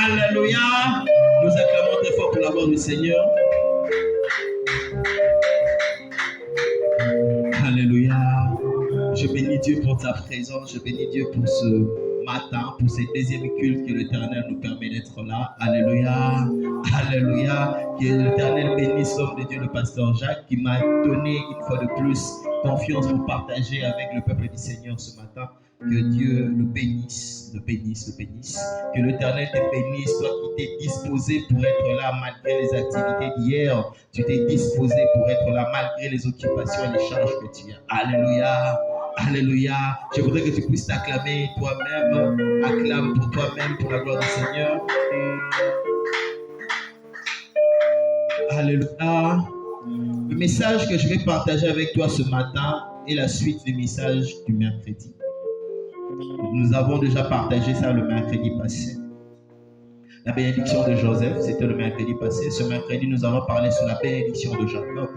Alléluia. Nous acclamons très fort pour la voix du Seigneur. Alléluia. Je bénis Dieu pour ta présence. Je bénis Dieu pour ce matin, pour ce deuxième culte que l'Éternel nous permet d'être là. Alléluia. Alléluia. Que l'Éternel bénisse l'homme de Dieu, le pasteur Jacques, qui m'a donné une fois de plus confiance pour partager avec le peuple du Seigneur ce matin. Que Dieu le bénisse, le bénisse, le bénisse. Que l'Éternel te bénisse, toi qui t'es disposé pour être là malgré les activités d'hier. Tu t'es disposé pour être là malgré les occupations et les charges que tu as. Alléluia. Alléluia. Je voudrais que tu puisses t'acclamer toi-même. Acclame pour toi-même, pour la gloire du Seigneur. Alléluia. Le message que je vais partager avec toi ce matin est la suite du message du mercredi. Nous avons déjà partagé ça le mercredi passé. La bénédiction de Joseph, c'était le mercredi passé. Ce mercredi, nous allons parler sur la bénédiction de Jacob.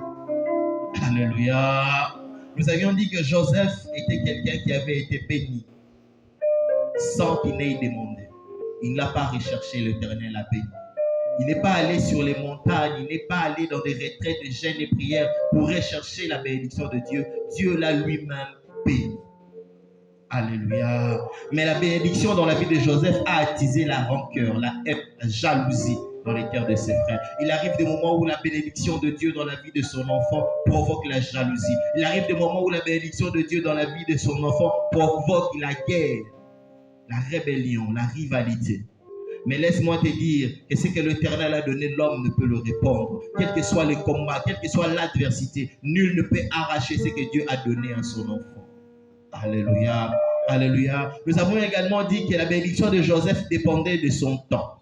Alléluia. Nous avions dit que Joseph était quelqu'un qui avait été béni sans qu'il n'ait demandé. Il n'a pas recherché, l'Éternel l'a béni. Il n'est pas allé sur les montagnes, il n'est pas allé dans des retraites de jeûne et prières pour rechercher la bénédiction de Dieu. Dieu l'a lui-même béni. Alléluia. Mais la bénédiction dans la vie de Joseph a attisé la rancœur, la haine, la jalousie dans les cœurs de ses frères. Il arrive des moments où la bénédiction de Dieu dans la vie de son enfant provoque la jalousie. Il arrive des moments où la bénédiction de Dieu dans la vie de son enfant provoque la guerre, la rébellion, la rivalité. Mais laisse-moi te dire que ce que l'Éternel a donné, l'homme ne peut le répondre. Quel que soit le combat, quelle que soit l'adversité, nul ne peut arracher ce que Dieu a donné à son enfant. Alléluia. Alléluia. Nous avons également dit que la bénédiction de Joseph dépendait de son temps.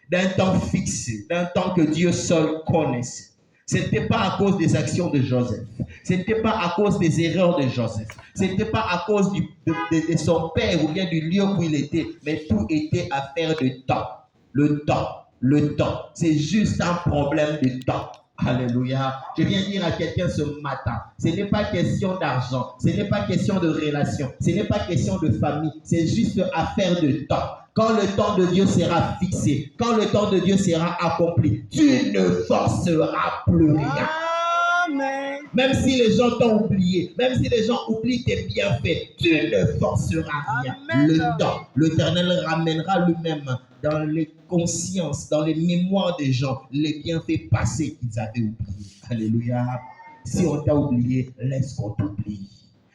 D'un temps fixé, d'un temps que Dieu seul connaissait. Ce n'était pas à cause des actions de Joseph. Ce n'était pas à cause des erreurs de Joseph. Ce n'était pas à cause de son père ou bien du lieu où il était. Mais tout était affaire de temps. Le temps. Le temps. C'est juste un problème de temps. Alléluia. Je viens dire à quelqu'un ce matin, ce n'est pas question d'argent, ce n'est pas question de relation, ce n'est pas question de famille, c'est juste affaire de temps. Quand le temps de Dieu sera fixé, quand le temps de Dieu sera accompli, tu ne forceras plus rien. Amen. Même si les gens t'ont oublié, même si les gens oublient tes bienfaits, tu ne forceras rien. Amen. Le temps, l'Éternel ramènera lui-même dans les consciences, dans les mémoires des gens, les bienfaits passés qu'ils avaient oubliés. Alléluia. Si on t'a oublié, laisse qu'on t'oublie.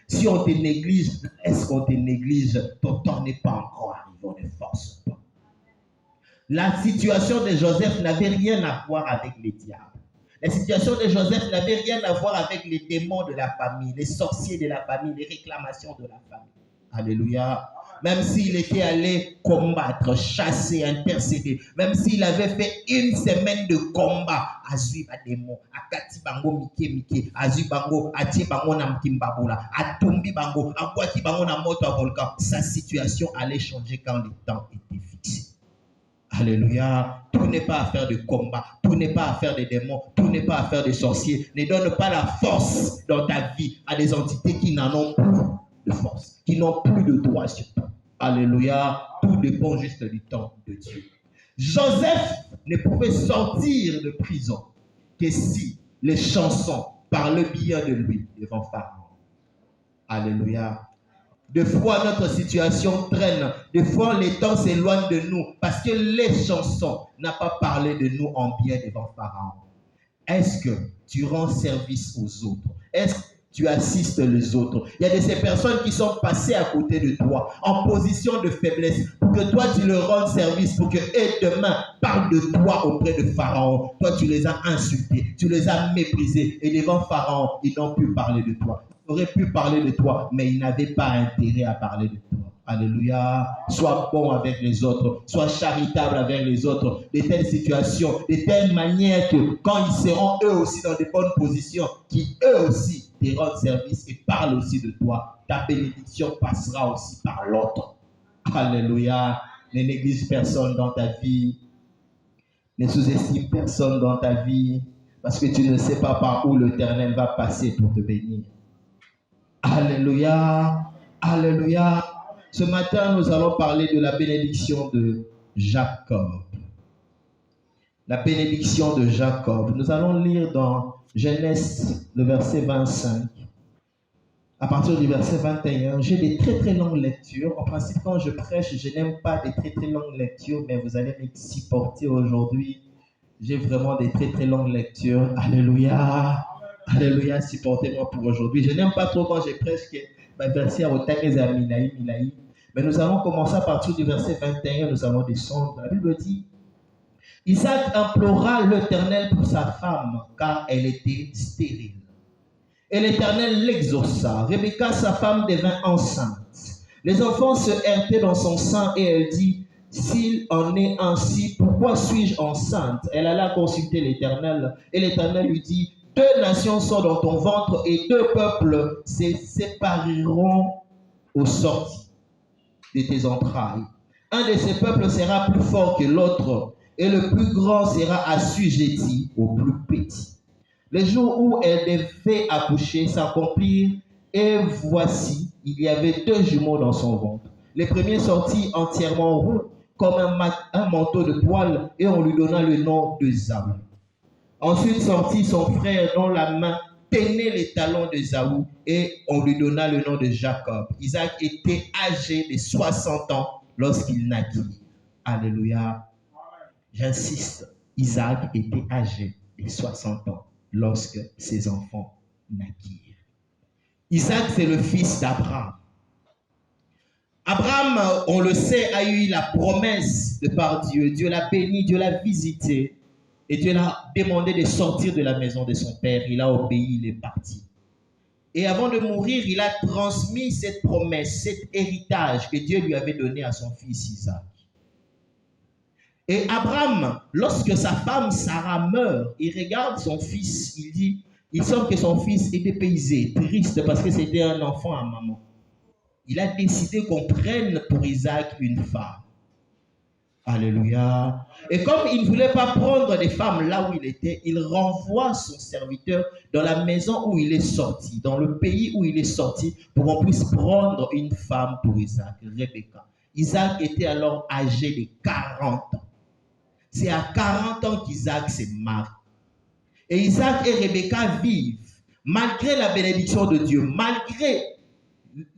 Si on te néglige, laisse qu'on te néglige. Ton temps n'est pas encore arrivé, on ne force pas. La situation de Joseph n'avait rien à voir avec les diables. La situation de Joseph n'avait rien à voir avec les démons de la famille, les sorciers de la famille, les réclamations de la famille. Alléluia. Même s'il était allé combattre, chasser, intercéder, même s'il avait fait une semaine de combat, Azui Bademo, Akati Bango Mike, Azui Bango, Ati Bango Namkimbabola, Atumbi Bango, Akwati Bango Namoto Volcan, sa situation allait changer quand le temps était fixé. Alléluia. Tout n'est pas affaire de combat, tout n'est pas affaire de démons, tout n'est pas affaire de sorciers. Ne donne pas la force dans ta vie à des entités qui n'en ont plus de force, qui n'ont plus de droit sur toi. Alléluia. Tout dépend juste du temps de Dieu. Joseph ne pouvait sortir de prison que si les chansons parlaient bien de lui devant Pharaon. Alléluia. Des fois, notre situation traîne. Des fois, les temps s'éloignent de nous parce que les chansons n'ont pas parlé de nous en bien devant Pharaon. Est-ce que tu rends service aux autres? Est-ce que tu assistes les autres? Il y a de ces personnes qui sont passées à côté de toi en position de faiblesse pour que toi, tu leur rendes service, pour que eux, demain, parlent de toi auprès de Pharaon. Toi, tu les as insultés, tu les as méprisés et devant Pharaon, ils n'ont pu parler de toi. Ils auraient pu parler de toi, mais ils n'avaient pas intérêt à parler de toi. Alléluia. Sois bon avec les autres. Sois charitable avec les autres. De telles situations, de telle manière que quand ils seront eux aussi dans de bonnes positions, qui eux aussi te rendent service et parlent aussi de toi, ta bénédiction passera aussi par l'autre. Alléluia. Ne néglige personne dans ta vie. Ne sous-estime personne dans ta vie. Parce que tu ne sais pas par où l'Éternel va passer pour te bénir. Alléluia. Alléluia. Ce matin, nous allons parler de la bénédiction de Jacob. La bénédiction de Jacob. Nous allons lire dans Genèse, le verset 25. À partir du verset 21, j'ai des très très longues lectures. En principe, quand je prêche, je n'aime pas des très très longues lectures, mais vous allez me supporter aujourd'hui. J'ai vraiment des très très longues lectures. Alléluia. Alléluia, supportez-moi pour aujourd'hui. Je n'aime pas trop quand je prêche que verset au Milaï. Mais nous allons commencer à partir du verset 21, nous allons descendre. La Bible dit, Isaac implora l'Éternel pour sa femme, car elle était stérile. Et l'Éternel l'exauça. Rebecca, sa femme, devint enceinte. Les enfants se heurtaient dans son sein et elle dit, s'il en est ainsi, pourquoi suis-je enceinte? Elle alla consulter l'Éternel et l'Éternel lui dit, 2 nations sont dans ton ventre et 2 peuples se sépareront aux sorties de tes entrailles. Un de ces peuples sera plus fort que l'autre et le plus grand sera assujetti au plus petit. Le jour où elle devait accoucher s'accomplirent et voici, il y avait 2 jumeaux dans son ventre. Le premier sortit entièrement roux comme un manteau de poils et on lui donna le nom de Zaou. Ensuite sortit son frère dont la main tenait les talons de Zaou et on lui donna le nom de Jacob. Isaac était âgé de 60 ans lorsqu'il naquit. Alléluia. J'insiste, Isaac était âgé de 60 ans lorsque ses enfants naquirent. Isaac, c'est le fils d'Abraham. Abraham, on le sait, a eu la promesse de par Dieu. Dieu l'a béni, Dieu l'a visité. Et Dieu l'a demandé de sortir de la maison de son père. Il a obéi, il est parti. Et avant de mourir, il a transmis cette promesse, cet héritage que Dieu lui avait donné à son fils Isaac. Et Abraham, lorsque sa femme Sarah meurt, il regarde son fils, il dit, il semble que son fils est dépaysé, triste parce que c'était un enfant à maman. Il a décidé qu'on prenne pour Isaac une femme. Alléluia. Et comme il ne voulait pas prendre des femmes là où il était, il renvoie son serviteur dans la maison où il est sorti, dans le pays où il est sorti, pour qu'on puisse prendre une femme pour Isaac, Rebecca. Isaac était alors âgé de 40 ans. C'est à 40 ans qu'Isaac s'est marié. Et Isaac et Rebecca vivent, malgré la bénédiction de Dieu, malgré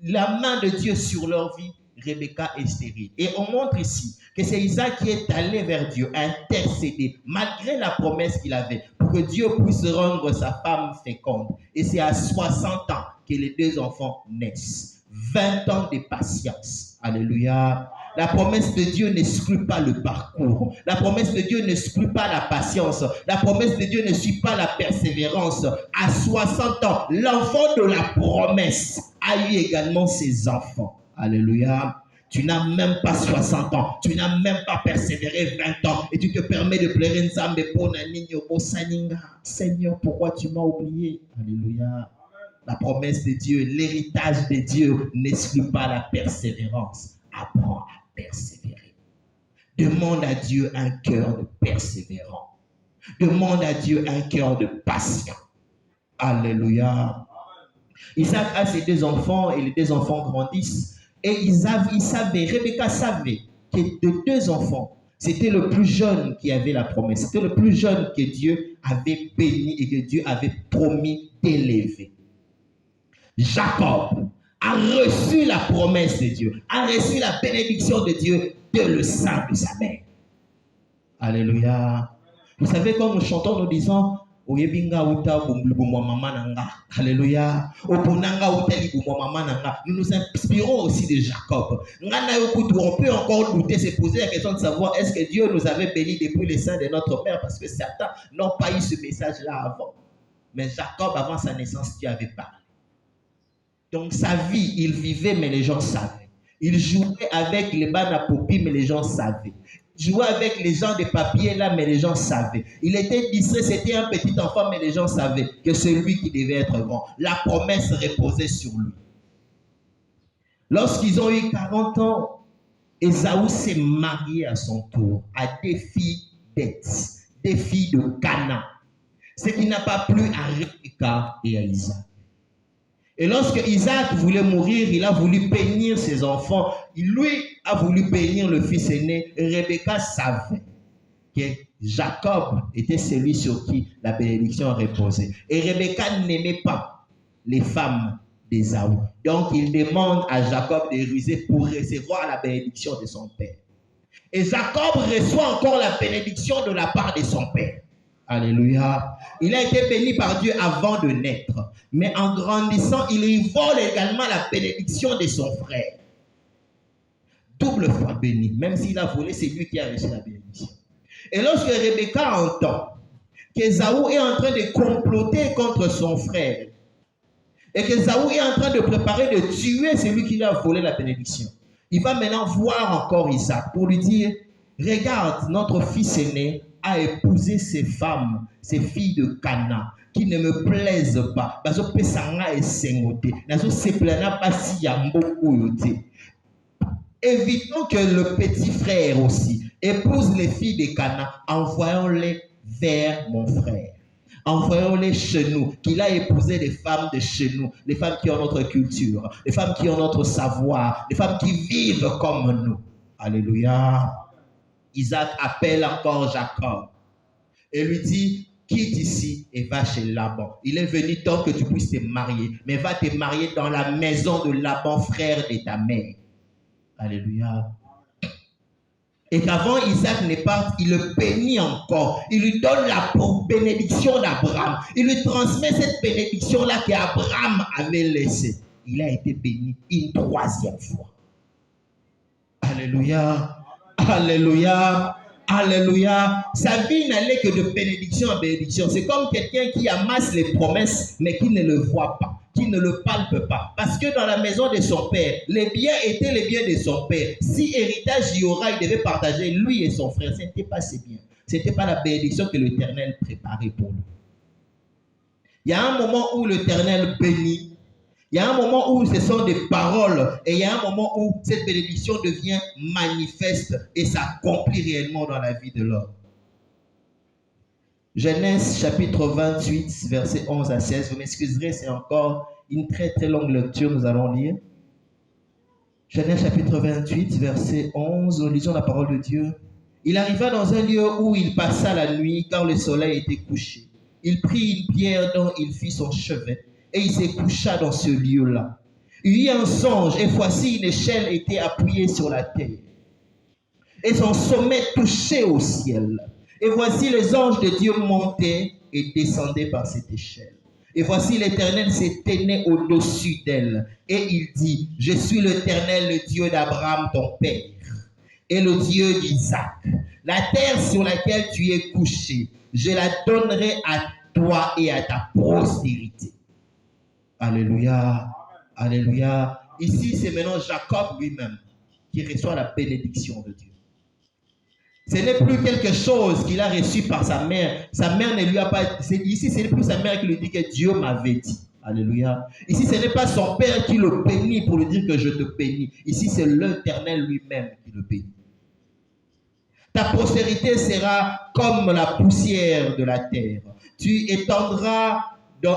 la main de Dieu sur leur vie, Rebecca est stérile. Et on montre ici que c'est Isaac qui est allé vers Dieu, intercéder, malgré la promesse qu'il avait, pour que Dieu puisse rendre sa femme féconde. Et c'est à 60 ans que les 2 enfants naissent. 20 ans de patience. Alléluia. La promesse de Dieu n'exclut pas le parcours. La promesse de Dieu n'exclut pas la patience. La promesse de Dieu ne suit pas la persévérance. À 60 ans, l'enfant de la promesse a eu également ses enfants. Alléluia. Tu n'as même pas 60 ans. Tu n'as même pas persévéré 20 ans. Et tu te permets de pleurer Nzambe pour Naninyo Bosaninga. Seigneur, pourquoi tu m'as oublié? Alléluia. La promesse de Dieu, l'héritage de Dieu n'exclut pas la persévérance. Apprends à persévérer. Demande à Dieu un cœur de persévérant. Demande à Dieu un cœur de patient. Alléluia. Isaac a ses 2 enfants et les 2 enfants grandissent. Et il savait, Rebecca savait que de 2 enfants, c'était le plus jeune qui avait la promesse. C'était le plus jeune que Dieu avait béni et que Dieu avait promis d'élever. Jacob a reçu la promesse de Dieu, a reçu la bénédiction de Dieu de le sein de sa mère. Alléluia. Vous savez, quand nous chantons, nous disons, Alléluia. Nous nous inspirons aussi de Jacob. On peut encore douter, se poser la question de savoir est-ce que Dieu nous avait bénis depuis le sein de notre père, parce que certains n'ont pas eu ce message-là avant. Mais Jacob, avant sa naissance, Dieu avait parlé. Donc sa vie, il vivait, mais les gens savaient. Il jouait avec les banapopi, mais les gens savaient. Il jouait avec les gens de papier là, mais les gens savaient. Il était distrait, c'était un petit enfant, mais les gens savaient que c'est lui qui devait être grand. La promesse reposait sur lui. Lorsqu'ils ont eu 40 ans, Ésaü s'est marié à son tour à des filles d'Heth, des filles de Canaan. Ce qui n'a pas plu à Rebecca et à Isaac. Et lorsque Isaac voulait mourir, il a voulu bénir ses enfants. Lui a voulu bénir le fils aîné. Rebecca savait que Jacob était celui sur qui la bénédiction reposait. Et Rebecca n'aimait pas les femmes d'Ésaü. Donc, il demande à Jacob de ruser pour recevoir la bénédiction de son père. Et Jacob reçoit encore la bénédiction de la part de son père. Alléluia. Il a été béni par Dieu avant de naître. Mais en grandissant, il y vole également la bénédiction de son frère. Double fois béni. Même s'il a volé, c'est lui qui a reçu la bénédiction. Et lorsque Rebecca entend qu'Ésaü est en train de comploter contre son frère, et qu'Ésaü est en train de préparer de tuer celui qui lui a volé la bénédiction, il va maintenant voir encore Isaac pour lui dire, regarde, notre fils aîné a épousé ces femmes, ces filles de Canaan, qui ne me plaisent pas. Évitons que le petit frère aussi épouse les filles de Canaan, envoyons-les vers mon frère. Envoyons-les chez nous, qu'il a épousé les femmes de chez nous, les femmes qui ont notre culture, les femmes qui ont notre savoir, les femmes qui vivent comme nous. Alléluia. Isaac appelle encore Jacob et lui dit, quitte ici et va chez Laban. Il est venu temps que tu puisses te marier, mais va te marier dans la maison de Laban, frère de ta mère. Alléluia. Et qu'avant Isaac ne parte, il le bénit encore. Il lui donne la bénédiction d'Abraham. Il lui transmet cette bénédiction-là qu'Abraham avait laissée. Il a été béni une troisième fois. Alléluia. Alléluia. Alléluia. Sa vie n'allait que de bénédiction en bénédiction. C'est comme quelqu'un qui amasse les promesses, mais qui ne le voit pas, qui ne le palpe pas. Parce que dans la maison de son père, les biens étaient les biens de son père. Si héritage il y aura, il devait partager lui et son frère. Ce n'était pas ses biens. Ce n'était pas la bénédiction que l'Éternel préparait pour lui. Il y a un moment où l'Éternel bénit. Il y a un moment où ce sont des paroles et il y a un moment où cette bénédiction devient manifeste et s'accomplit réellement dans la vie de l'homme. Genèse chapitre 28, versets 11 à 16. Vous m'excuserez, c'est encore une très très longue lecture, nous allons lire. Genèse chapitre 28, verset 11, nous lisons la parole de Dieu. Il arriva dans un lieu où il passa la nuit car le soleil était couché. Il prit une pierre dont il fit son chevet. Et il se coucha dans ce lieu-là. Il y eut un songe, et voici une échelle était appuyée sur la terre. Et son sommet touchait au ciel. Et voici les anges de Dieu montaient et descendaient par cette échelle. Et voici l'Éternel se tenait au-dessus d'elle. Et il dit, je suis l'Éternel, le Dieu d'Abraham, ton père, et le Dieu d'Isaac. La terre sur laquelle tu es couché, je la donnerai à toi et à ta postérité. Alléluia, alléluia. Ici, c'est maintenant Jacob lui-même qui reçoit la bénédiction de Dieu. Ce n'est plus quelque chose qu'il a reçu par sa mère. Sa mère ne lui a pas... Ici, ce n'est plus sa mère qui lui dit que Dieu m'avait dit. Alléluia. Ici, ce n'est pas son père qui le bénit pour lui dire que je te bénis. Ici, c'est l'Éternel lui-même qui le bénit. Ta postérité sera comme la poussière de la terre. Tu étendras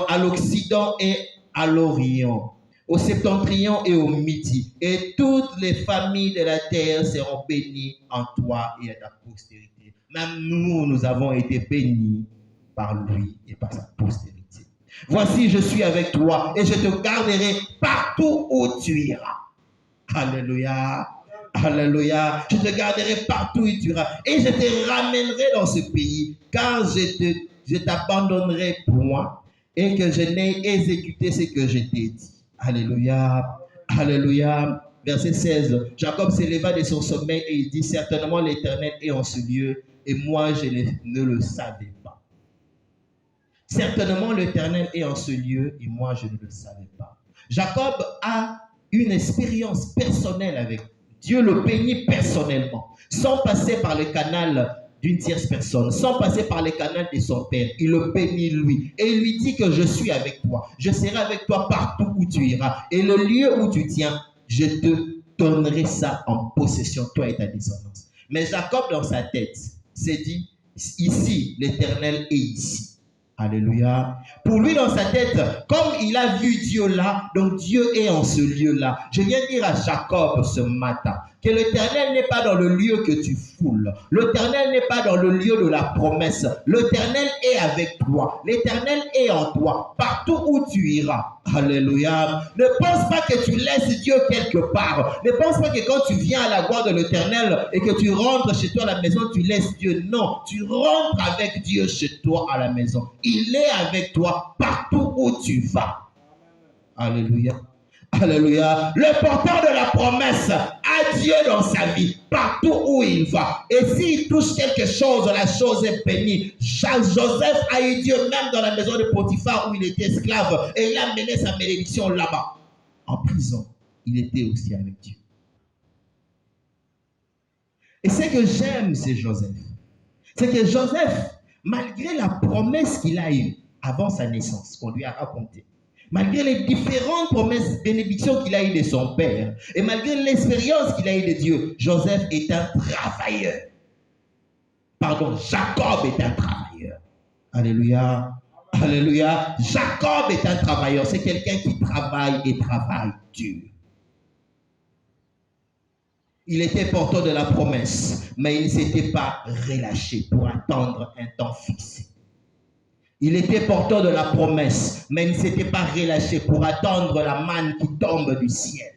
à l'Occident et à l'Orient, au septentrion et au midi. Et toutes les familles de la terre seront bénies en toi et à ta postérité. Même nous, nous avons été bénis par lui et par sa postérité. Voici, je suis avec toi et je te garderai partout où tu iras. Alléluia. Alléluia. Je te garderai partout où tu iras. Et je te ramènerai dans ce pays, car je t'abandonnerai point et que je n'ai exécuté ce que je t'ai dit. Alléluia. Alléluia. Verset 16. Jacob s'éleva de son sommeil et il dit, certainement l'Éternel est en ce lieu et moi je ne le savais pas. Certainement l'Éternel est en ce lieu et moi je ne le savais pas. Jacob a une expérience personnelle avec Dieu. Le bénit personnellement, sans passer par le canal d'une tierce personne, sans passer par les canaux de son père. Il le bénit lui. Et il lui dit que je suis avec toi. Je serai avec toi partout où tu iras. Et le lieu où tu tiens, je te donnerai ça en possession, toi et ta descendance. Mais Jacob, dans sa tête, s'est dit, ici, l'Éternel est ici. Alléluia. Pour lui, dans sa tête, comme il a vu Dieu là, donc Dieu est en ce lieu-là. Je viens dire à Jacob ce matin, que l'Éternel n'est pas dans le lieu que tu foules. L'Éternel n'est pas dans le lieu de la promesse. L'Éternel est avec toi. L'Éternel est en toi. Partout où tu iras. Alléluia. Ne pense pas que tu laisses Dieu quelque part. Ne pense pas que quand tu viens à la gloire de l'Éternel et que tu rentres chez toi à la maison, tu laisses Dieu. Non, tu rentres avec Dieu chez toi à la maison. Il est avec toi partout où tu vas. Alléluia. Alléluia. Le porteur de la promesse a Dieu dans sa vie, partout où il va. Et s'il touche quelque chose, la chose est bénie. Joseph a eu Dieu même dans la maison de Potiphar où il était esclave. Et il a mené sa bénédiction là-bas. En prison, il était aussi avec Dieu. Et ce que j'aime, c'est Joseph. C'est que Joseph, malgré la promesse qu'il a eue avant sa naissance, qu'on lui a racontée, malgré les différentes promesses, bénédictions qu'il a eues de son père, et malgré l'expérience qu'il a eue de Dieu, Joseph est un travailleur. Pardon, Jacob est un travailleur. Alléluia. Alléluia. Jacob est un travailleur. C'est quelqu'un qui travaille et travaille dur. Il était porteur de la promesse, mais il ne s'était pas relâché pour attendre un temps fixé. Il était porteur de la promesse, mais il ne s'était pas relâché pour attendre la manne qui tombe du ciel.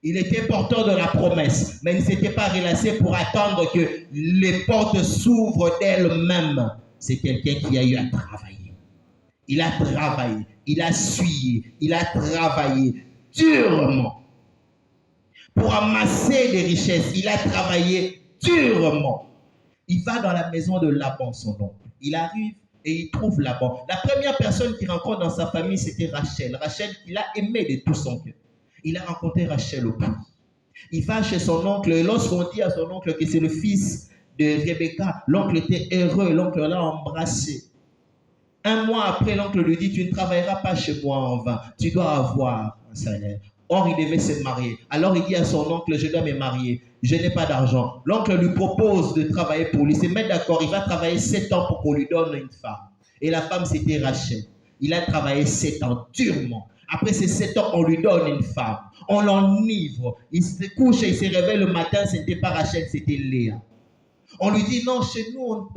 Il était porteur de la promesse, mais il ne s'était pas relâché pour attendre que les portes s'ouvrent d'elles-mêmes. C'est quelqu'un qui a eu à travailler. Il a travaillé, il a suivi, il a travaillé durement pour amasser des richesses. Il a travaillé durement. Il va dans la maison de Laban, son oncle. Il arrive et il trouve Laban. La première personne qu'il rencontre dans sa famille, c'était Rachel. Rachel qu'il a aimé de tout son cœur. Il a rencontré Rachel au puits. Il va chez son oncle et lorsqu'on dit à son oncle que c'est le fils de Rebecca, l'oncle était heureux, l'oncle l'a embrassé. Un mois après, l'oncle lui dit, tu ne travailleras pas chez moi en vain, tu dois avoir un salaire. Or, il devait se marier. Alors, il dit à son oncle, je dois me marier. Je n'ai pas d'argent. L'oncle lui propose de travailler pour lui. Il se met d'accord. Il va travailler 7 ans pour qu'on lui donne une femme. Et la femme, c'était Rachel. Il a travaillé 7 ans durement. Après ces 7 ans, on lui donne une femme. On l'enivre. Il se couche et il se réveille le matin. Ce n'était pas Rachel, c'était Léa. On lui dit, non, chez nous,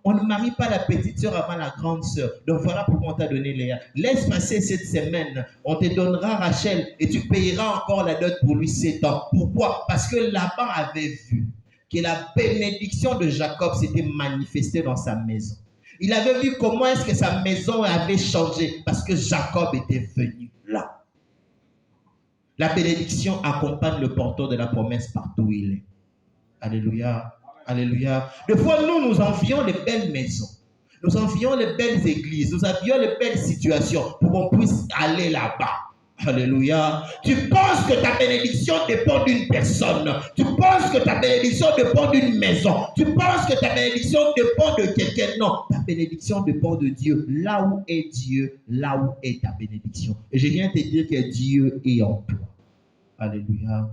on ne marie pas la petite sœur avant la grande sœur. Donc voilà pourquoi on t'a donné Léa. Laisse passer cette semaine. On te donnera Rachel et tu payeras encore la dot pour lui 7 ans. Pourquoi? Parce que Laban avait vu que la bénédiction de Jacob s'était manifestée dans sa maison. Il avait vu comment est-ce que sa maison avait changé parce que Jacob était venu là. La bénédiction accompagne le porteur de la promesse partout où il est. Alléluia. Alléluia. Des fois, nous envions les belles maisons. Nous envions les belles églises. Nous envions les belles situations pour qu'on puisse aller là-bas. Alléluia. Tu penses que ta bénédiction dépend d'une personne. Tu penses que ta bénédiction dépend d'une maison. Tu penses que ta bénédiction dépend de quelqu'un. Non, ta bénédiction dépend de Dieu. Là où est Dieu, là où est ta bénédiction. Et je viens te dire que Dieu est en toi. Alléluia.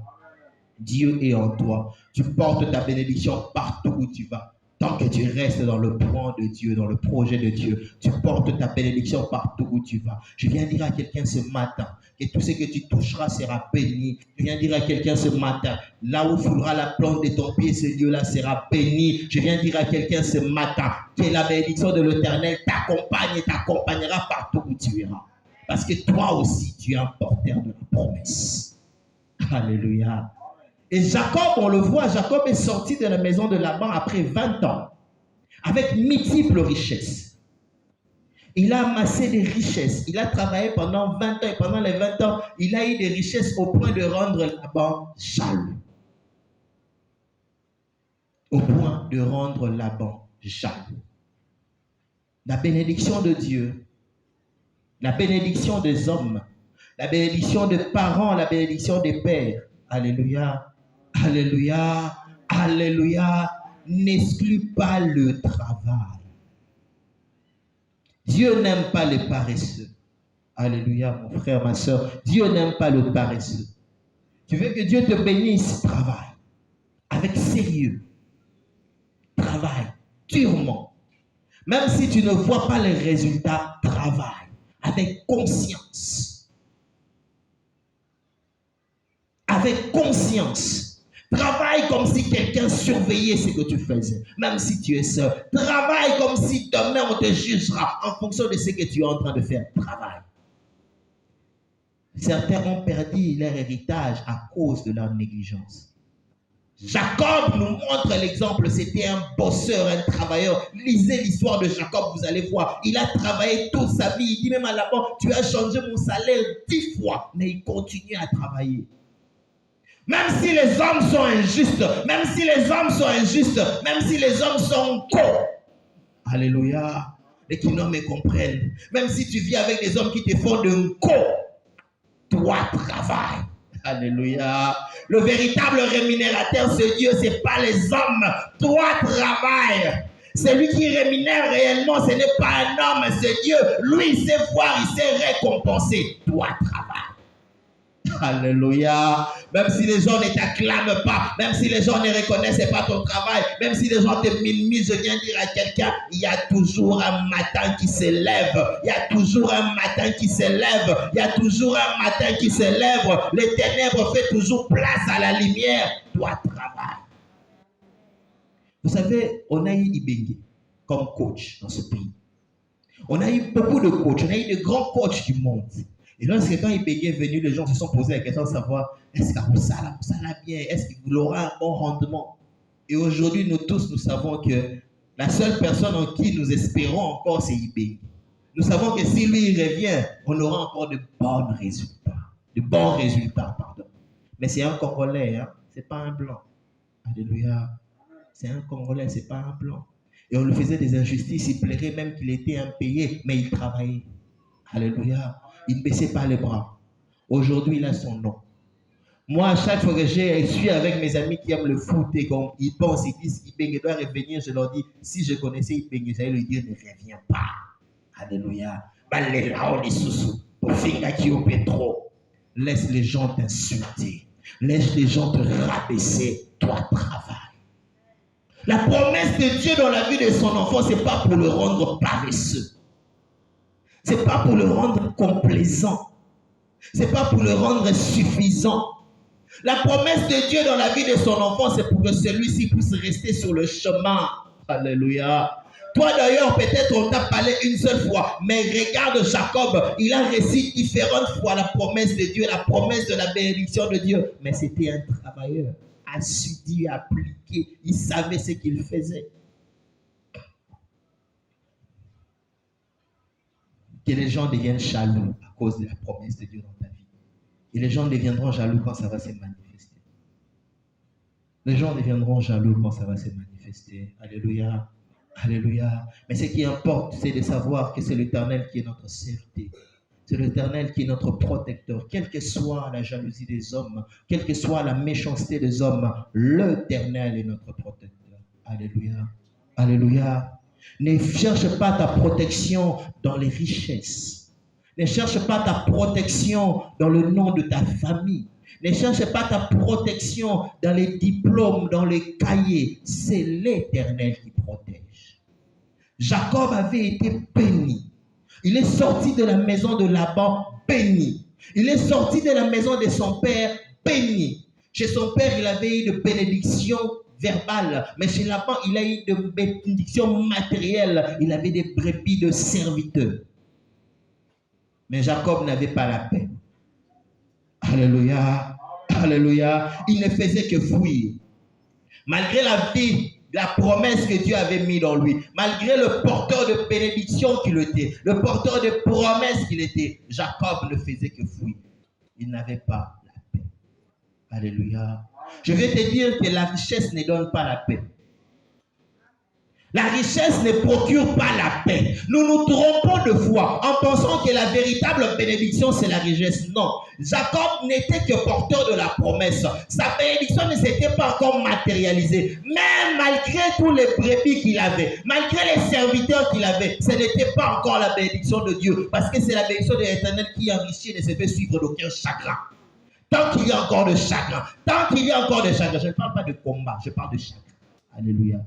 Dieu est en toi. Tu portes ta bénédiction partout où tu vas. Tant que tu restes dans le plan de Dieu, dans le projet de Dieu, tu portes ta bénédiction partout où tu vas. Je viens dire à quelqu'un ce matin que tout ce que tu toucheras sera béni. Je viens dire à quelqu'un ce matin, là où foulera la plante de ton pied, ce lieu-là sera béni. Je viens dire à quelqu'un ce matin que la bénédiction de l'Éternel t'accompagne et t'accompagnera partout où tu iras. Parce que toi aussi, tu es un porteur de la promesse. Alléluia. Et Jacob, on le voit, Jacob est sorti de la maison de Laban après 20 ans, avec multiples richesses. Il a amassé des richesses. Il a travaillé pendant 20 ans et pendant les 20 ans, il a eu des richesses au point de rendre Laban jaloux. Au point de rendre Laban jaloux. La bénédiction de Dieu, la bénédiction des hommes, la bénédiction des parents, la bénédiction des pères. Alléluia. Alléluia, alléluia, n'exclut pas le travail. Dieu n'aime pas les paresseux. Alléluia, mon frère, ma soeur. Dieu n'aime pas le paresseux. Tu veux que Dieu te bénisse, travaille. Avec sérieux. Travaille durement. Même si tu ne vois pas les résultats, travaille. Avec conscience. Avec conscience. Travaille comme si quelqu'un surveillait ce que tu faisais, même si tu es seul. Travaille comme si demain on te jugera en fonction de ce que tu es en train de faire. Travaille. Certains ont perdu leur héritage à cause de leur négligence. Jacob nous montre l'exemple, c'était un bosseur, un travailleur. Lisez l'histoire de Jacob, vous allez voir. Il a travaillé toute sa vie. Il dit même à Laban, tu as changé mon salaire 10 fois, mais il continue à travailler. Même si les hommes sont injustes, même si les hommes sont injustes, même si les hommes sont cons. Alléluia. Et qui non me comprennent. Même si tu vis avec des hommes qui te font de cons, toi travaille. Alléluia. Le véritable rémunérateur, c'est Dieu, ce n'est pas les hommes. Toi, travaille. Celui qui rémunère réellement, ce n'est pas un homme, c'est Dieu. Lui, il sait voir, il sait récompenser. Toi, travaille. Alléluia. Même si les gens ne t'acclament pas, même si les gens ne reconnaissent pas ton travail, même si les gens te minimisent, je viens dire à quelqu'un, il y a toujours un matin qui se lève. Il y a toujours un matin qui se lève. Il y a toujours un matin qui se lève. Les ténèbres font toujours place à la lumière. Toi, travaille. Vous savez, on a eu Ibengue comme coach dans ce pays. On a eu beaucoup de coachs. On a eu de grands coachs du monde. Et lorsque quand Ibengue est venu, les gens se sont posés la question de savoir est-ce ça l'a bien, est-ce qu'il aura un bon rendement. Et aujourd'hui, nous tous, nous savons que la seule personne en qui nous espérons encore, c'est Ibengue. Nous savons que si lui il revient, on aura encore de bons résultats. De bons résultats, pardon. Mais c'est un Congolais, hein? C'est pas un blanc. Alléluia. C'est un Congolais, c'est pas un blanc. Et on lui faisait des injustices, il plairait même qu'il était impayé, mais il travaillait. Alléluia. Il ne baissait pas les bras. Aujourd'hui, il a son nom. Moi, à chaque fois que je suis avec mes amis qui aiment le foot et qu'ils pensent, ils disent qu'Ibengue doit revenir, je leur dis, si je connaissais Ibengue, j'allais lui dire, ne reviens pas. Alléluia. Laisse les gens t'insulter. Laisse les gens te rabaisser. Toi, travaille. La promesse de Dieu dans la vie de son enfant, ce n'est pas pour le rendre paresseux. Ce n'est pas pour le rendre complaisant. Ce n'est pas pour le rendre suffisant. La promesse de Dieu dans la vie de son enfant, c'est pour que celui-ci puisse rester sur le chemin. Alléluia. Toi d'ailleurs, peut-être on t'a parlé une seule fois, mais regarde Jacob, il a réussi différentes fois la promesse de Dieu, la promesse de la bénédiction de Dieu. Mais c'était un travailleur, assidu, appliqué, il savait ce qu'il faisait. Que les gens deviennent jaloux à cause de la promesse de Dieu dans ta vie. Et les gens deviendront jaloux quand ça va se manifester. Les gens deviendront jaloux quand ça va se manifester. Alléluia. Alléluia. Mais ce qui importe, c'est de savoir que c'est l'Éternel qui est notre sûreté. C'est l'Éternel qui est notre protecteur. Quelle que soit la jalousie des hommes, quelle que soit la méchanceté des hommes, l'Éternel est notre protecteur. Alléluia. Alléluia. Ne cherche pas ta protection dans les richesses. Ne cherche pas ta protection dans le nom de ta famille. Ne cherche pas ta protection dans les diplômes, dans les cahiers. C'est l'Éternel qui protège. Jacob avait été béni. Il est sorti de la maison de Laban béni. Il est sorti de la maison de son père béni. Chez son père, il avait eu de bénédiction verbale, mais chez Laban, il a eu de bénédiction matérielle. Il avait des brebis de serviteurs. Mais Jacob n'avait pas la paix. Alléluia. Alléluia. Il ne faisait que fuir. Malgré la vie, la promesse que Dieu avait mise dans lui, malgré le porteur de bénédiction qu'il était, le porteur de promesses qu'il était, Jacob ne faisait que fuir. Il n'avait pas la paix. Alléluia. Je vais te dire que la richesse ne donne pas la paix. La richesse ne procure pas la paix. Nous nous trompons de foi en pensant que la véritable bénédiction, c'est la richesse. Non. Jacob n'était que porteur de la promesse. Sa bénédiction ne s'était pas encore matérialisée. Mais malgré tous les brebis qu'il avait, malgré les serviteurs qu'il avait, ce n'était pas encore la bénédiction de Dieu. Parce que c'est la bénédiction de l'Éternel qui enrichit et ne se fait suivre d'aucun chagrin. Tant qu'il y a encore de chagrin, tant qu'il y a encore de chagrin, je ne parle pas de combat, je parle de chagrin. Alléluia.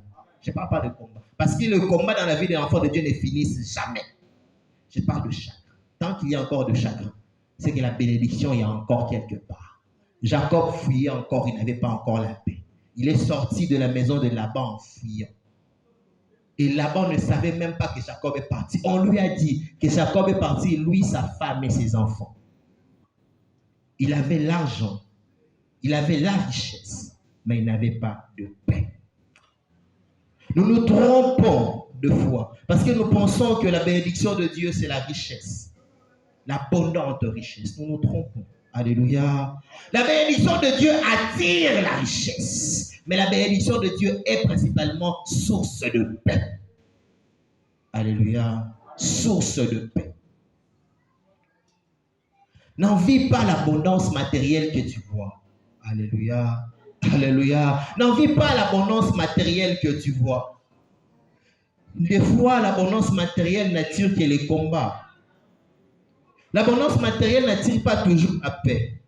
Je ne parle pas de combat. Parce que le combat dans la vie des enfants de Dieu ne finisse jamais. Je parle de chagrin. Tant qu'il y a encore de chagrin, c'est que la bénédiction est encore quelque part. Jacob fuyait encore, il n'avait pas encore la paix. Il est sorti de la maison de Laban en fuyant. Et Laban ne savait même pas que Jacob est parti. On lui a dit que Jacob est parti, lui, sa femme et ses enfants. Il avait l'argent, il avait la richesse, mais il n'avait pas de paix. Nous nous trompons de fois parce que nous pensons que la bénédiction de Dieu, c'est la richesse, l'abondante richesse. Nous nous trompons. Alléluia. La bénédiction de Dieu attire la richesse, mais la bénédiction de Dieu est principalement source de paix. Alléluia. Source de paix. N'envie pas l'abondance matérielle que tu vois. Alléluia. Alléluia. N'envie pas l'abondance matérielle que tu vois. Des fois, l'abondance matérielle n'attire que les combats. L'abondance matérielle n'attire pas toujours la paix.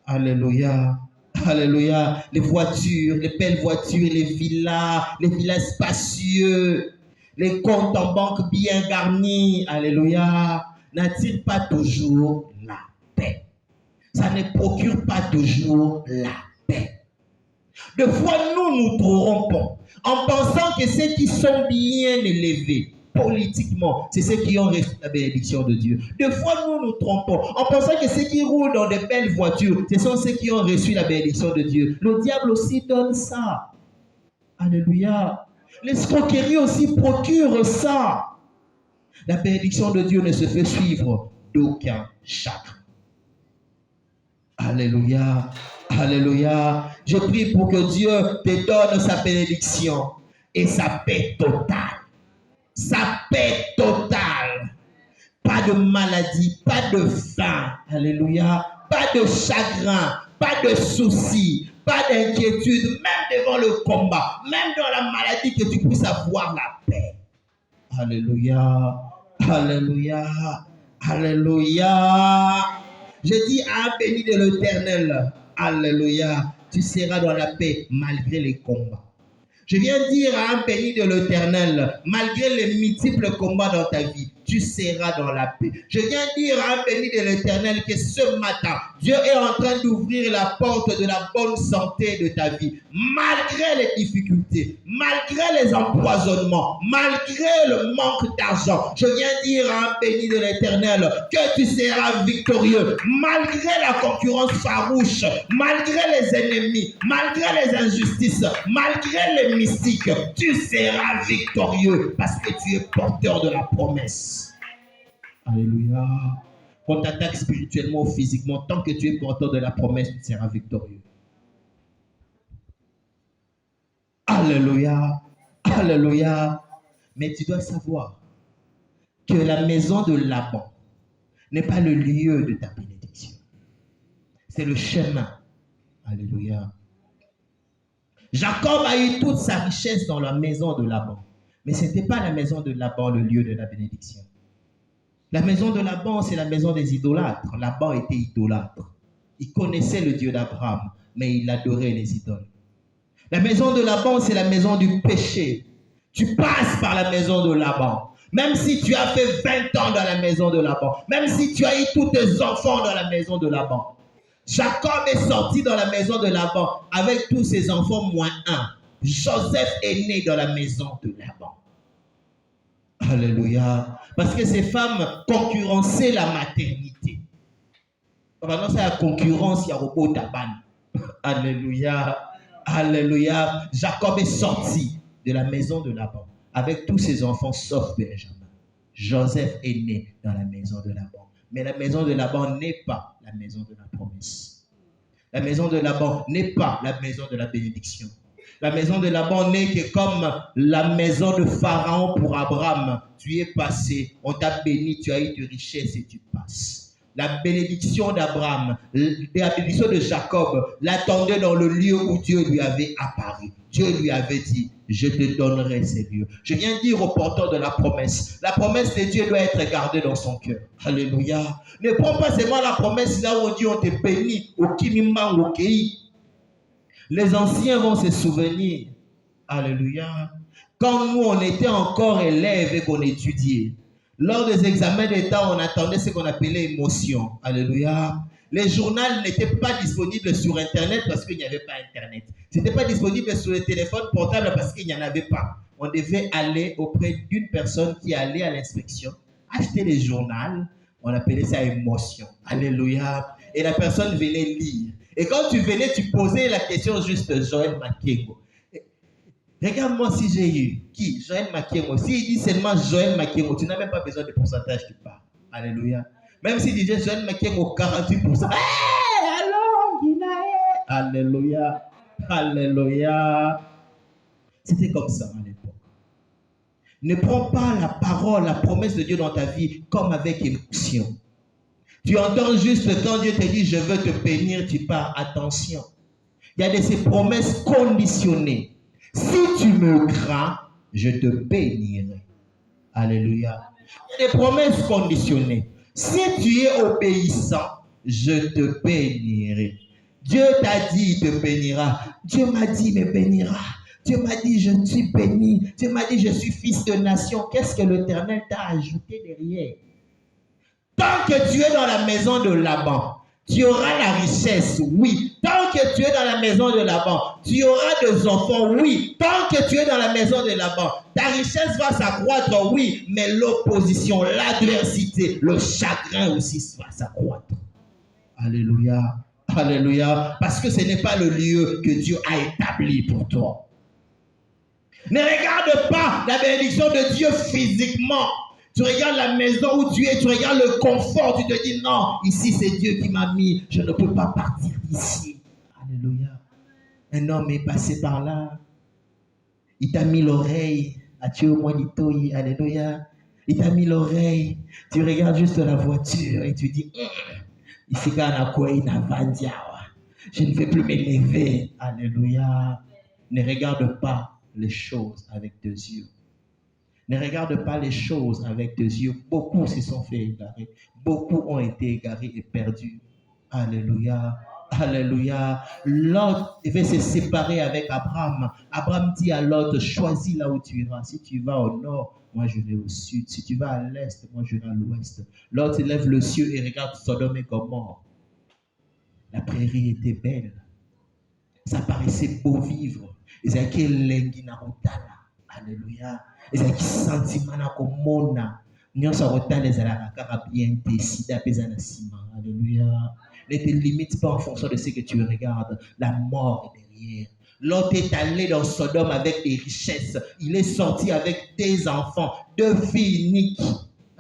Alléluia. Alléluia. Les voitures, les belles voitures, les villas spacieux, les comptes en banque bien garnis. Alléluia. N'attirent pas toujours la paix. Ça ne procure pas toujours la paix. Des fois, nous nous trompons en pensant que ceux qui sont bien élevés politiquement, c'est ceux qui ont reçu la bénédiction de Dieu. Des fois, nous nous trompons en pensant que ceux qui roulent dans de belles voitures, ce sont ceux qui ont reçu la bénédiction de Dieu. Le diable aussi donne ça. Alléluia. L'escroquerie aussi procure ça. La bénédiction de Dieu ne se fait suivre d'aucun chagrin. Alléluia. Alléluia. Je prie pour que Dieu te donne sa bénédiction et sa paix totale. Sa paix totale. Pas de maladie, pas de faim. Alléluia. Pas de chagrin, pas de soucis, pas d'inquiétude, même devant le combat, même dans la maladie, que tu puisses avoir la paix. Alléluia. Alléluia. Alléluia. Je dis à un béni de l'Éternel, alléluia, tu seras dans la paix malgré les combats. Je viens dire à un béni de l'Éternel, malgré les multiples combats dans ta vie, tu seras dans la paix. Je viens dire à un béni de l'Éternel que ce matin, Dieu est en train d'ouvrir la porte de la bonne santé de ta vie. Malgré les difficultés, malgré les empoisonnements, malgré le manque d'argent, je viens dire à un béni de l'Éternel que tu seras victorieux. Malgré la concurrence farouche, malgré les ennemis, malgré les injustices, malgré les mystiques, tu seras victorieux parce que tu es porteur de la promesse. Alléluia. Qu'on t'attaque spirituellement ou physiquement, tant que tu es porteur de la promesse, tu seras victorieux. Alléluia. Alléluia. Mais tu dois savoir que la maison de Laban n'est pas le lieu de ta bénédiction. C'est le chemin. Alléluia. Jacob a eu toute sa richesse dans la maison de Laban. Mais ce n'était pas la maison de Laban le lieu de la bénédiction. La maison de Laban, c'est la maison des idolâtres. Laban était idolâtre. Il connaissait le Dieu d'Abraham, mais il adorait les idoles. La maison de Laban, c'est la maison du péché. Tu passes par la maison de Laban. Même si tu as fait 20 ans dans la maison de Laban, même si tu as eu tous tes enfants dans la maison de Laban. Jacob est sorti dans la maison de Laban avec tous ses enfants moins un. Joseph est né dans la maison de Laban. Alléluia. Parce que ces femmes concurrençaient la maternité. Maintenant, c'est la concurrence, il y a robot taban. Alléluia. Alléluia. Jacob est sorti de la maison de Laban avec tous ses enfants sauf Benjamin. Joseph est né dans la maison de Laban. Mais la maison de Laban n'est pas la maison de la promesse. La maison de Laban n'est pas la maison de la bénédiction. La maison de Laban n'est que comme la maison de Pharaon pour Abraham. Tu es passé, on t'a béni, tu as eu de richesses et tu passes. La bénédiction d'Abraham, la bénédiction de Jacob l'attendait dans le lieu où Dieu lui avait apparu. Dieu lui avait dit, je te donnerai ces lieux. Je viens dire au porteur de la promesse de Dieu doit être gardée dans son cœur. Alléluia. Ne prends pas seulement la promesse là où on dit on te bénit, au Kimimba ou au Kei. Les anciens vont se souvenir. Alléluia. Quand nous, on était encore élèves et qu'on étudiait, lors des examens d'État, on attendait ce qu'on appelait émotion. Alléluia. Les journaux n'étaient pas disponibles sur Internet parce qu'il n'y avait pas Internet. Ce n'était pas disponible sur le téléphone portable parce qu'il n'y en avait pas. On devait aller auprès d'une personne qui allait à l'inspection, acheter les journaux. On appelait ça émotion. Alléluia. Et la personne venait lire. Et quand tu venais, tu posais la question juste Joël Makengo. Regarde-moi si j'ai eu. Qui? Joël Makengo. S'il dit seulement Joël Makengo, tu n'as même pas besoin de pourcentage, tu parles. Alléluia. Même s'il disait Joël Makengo 48%. Hey, alors, Guinaé. Alléluia. Alléluia. C'était comme ça à l'époque. Ne prends pas la parole, la promesse de Dieu dans ta vie comme avec émotion. Tu entends juste quand Dieu te dit je veux te bénir, tu pars. Attention. Il y a de ces promesses conditionnées. Si tu me crains, je te bénirai. Alléluia. Il y a des promesses conditionnées. Si tu es obéissant, je te bénirai. Dieu t'a dit, il te bénira. Dieu m'a dit, il me bénira. Dieu m'a dit, je suis béni. Dieu m'a dit, je suis fils de nation. Qu'est-ce que l'Éternel t'a ajouté derrière? Tant que tu es dans la maison de Laban, tu auras la richesse, oui. Tant que tu es dans la maison de Laban, tu auras des enfants, oui. Tant que tu es dans la maison de Laban, ta richesse va s'accroître, oui. Mais l'opposition, l'adversité, le chagrin aussi va s'accroître. Alléluia. Alléluia. Parce que ce n'est pas le lieu que Dieu a établi pour toi. Ne regarde pas la bénédiction de Dieu physiquement. Tu regardes la maison où tu es, tu regardes le confort, tu te dis non, ici c'est Dieu qui m'a mis, je ne peux pas partir d'ici. Alléluia. Un homme est passé par là, il t'a mis l'oreille, alléluia. Il t'a mis l'oreille, tu regardes juste la voiture et tu dis, ici je ne vais plus m'élever. Alléluia. Ne regarde pas les choses avec deux yeux. Ne regarde pas les choses avec tes yeux. Beaucoup se sont fait égarer. Beaucoup ont été égarés et perdus. Alléluia. Alléluia. Lot devait se séparer avec Abraham. Abraham dit à Lot, choisis là où tu iras. Si tu vas au nord, moi je vais au sud. Si tu vas à l'est, moi je vais à l'ouest. Lot lève le ciel et regarde Sodome et Gomorrhe. La prairie était belle. Ça paraissait beau vivre. Alléluia. Ezaki sentiment na komona nyonso akotala ezalaka kaka bien te sida peza na nsima. Alléluia. Ne te limite pas en fonction de ce que tu regardes. La mort est derrière. Lot est allé dans Sodome avec des richesses. Il est sorti avec des enfants, 2 filles uniques.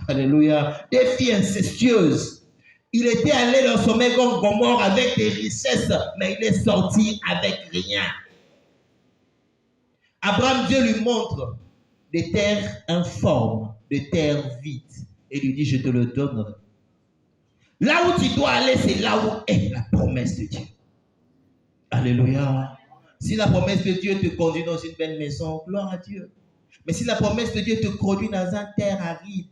Alléluia. Des filles incestueuses. Il était allé dans Sodome et Gomorrhe avec des richesses, mais il est sorti avec rien. Abraham, Dieu lui montre des terres informes, des terres vides, et lui dit, je te le donnerai. Là où tu dois aller, c'est là où est la promesse de Dieu. Alléluia. Si la promesse de Dieu te conduit dans une belle maison, gloire à Dieu. Mais si la promesse de Dieu te conduit dans une terre aride,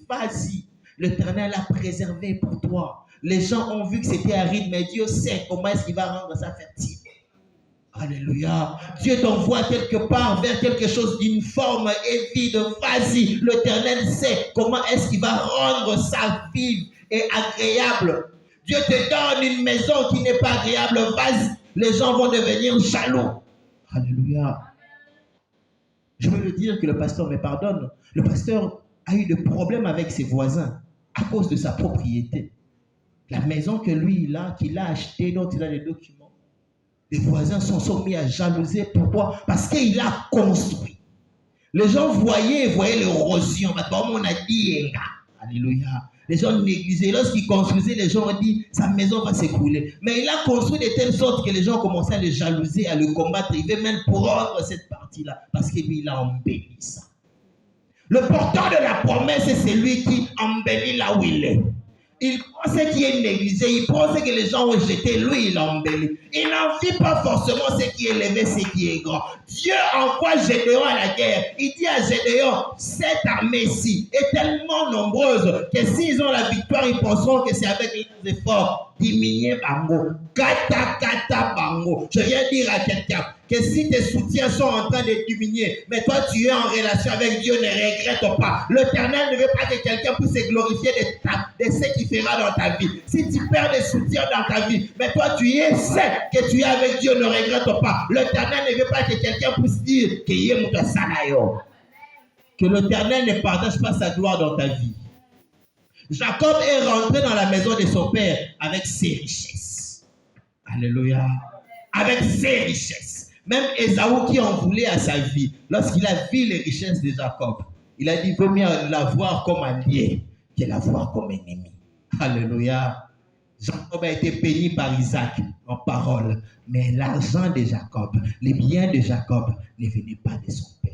vas-y. L'Éternel l'a préservé pour toi. Les gens ont vu que c'était aride, mais Dieu sait comment est-ce qu'il va rendre ça fertile. Alléluia. Dieu t'envoie quelque part vers quelque chose d'une forme et vide. Vas-y. L'Éternel sait comment est-ce qu'il va rendre ça vive et agréable. Dieu te donne une maison qui n'est pas agréable. Vas-y. Les gens vont devenir jaloux. Alléluia. Je veux le dire que le pasteur me pardonne. Le pasteur a eu des problèmes avec ses voisins à cause de sa propriété. La maison que lui, qu'il a achetée, dont il a les documents. Les voisins sont mis à jalouser. Pourquoi? Parce qu'il a construit. Les gens voyaient l'érosion. On a dit, alléluia. Les gens négligeaient. Lorsqu'il construisait, les gens ont dit, sa maison va s'écrouler. Mais il a construit de telle sorte que les gens commençaient à le jalouser, à le combattre. Il veut même prendre cette partie-là. Parce que lui, il a embelli ça. Le porteur de la promesse, c'est celui qui embellit là où il est. Il pensait qu'il est négligé, il pensait que les gens ont jeté, lui il a embelli. Il n'en vit pas forcément ce qui est élevé, ce qui est grand. Dieu envoie Gédéon à la guerre. Il dit à Gédéon, cette armée-ci est tellement nombreuse que s'ils ont la victoire, ils penseront que c'est avec les efforts. Diminuer bango, kata bango. Je viens dire à quelqu'un que si tes soutiens sont en train de diminuer, mais toi tu es en relation avec Dieu, ne regrette pas. L'Éternel ne veut pas que quelqu'un puisse se glorifier de ce qu'il fera dans ta vie. Si tu perds des soutiens dans ta vie, mais toi tu es sais que tu es avec Dieu, ne regrette pas. L'Éternel ne veut pas que quelqu'un puisse dire que l'Éternel ne partage pas sa gloire dans ta vie. Jacob est rentré dans la maison de son père avec ses richesses. Alléluia. Avec ses richesses. Même Ésaü qui en voulait à sa vie, lorsqu'il a vu les richesses de Jacob, il a dit, vaut mieux la voir comme allié que la voir comme ennemi. Alléluia. Jacob a été béni par Isaac en parole, mais l'argent de Jacob, les biens de Jacob ne venaient pas de son père.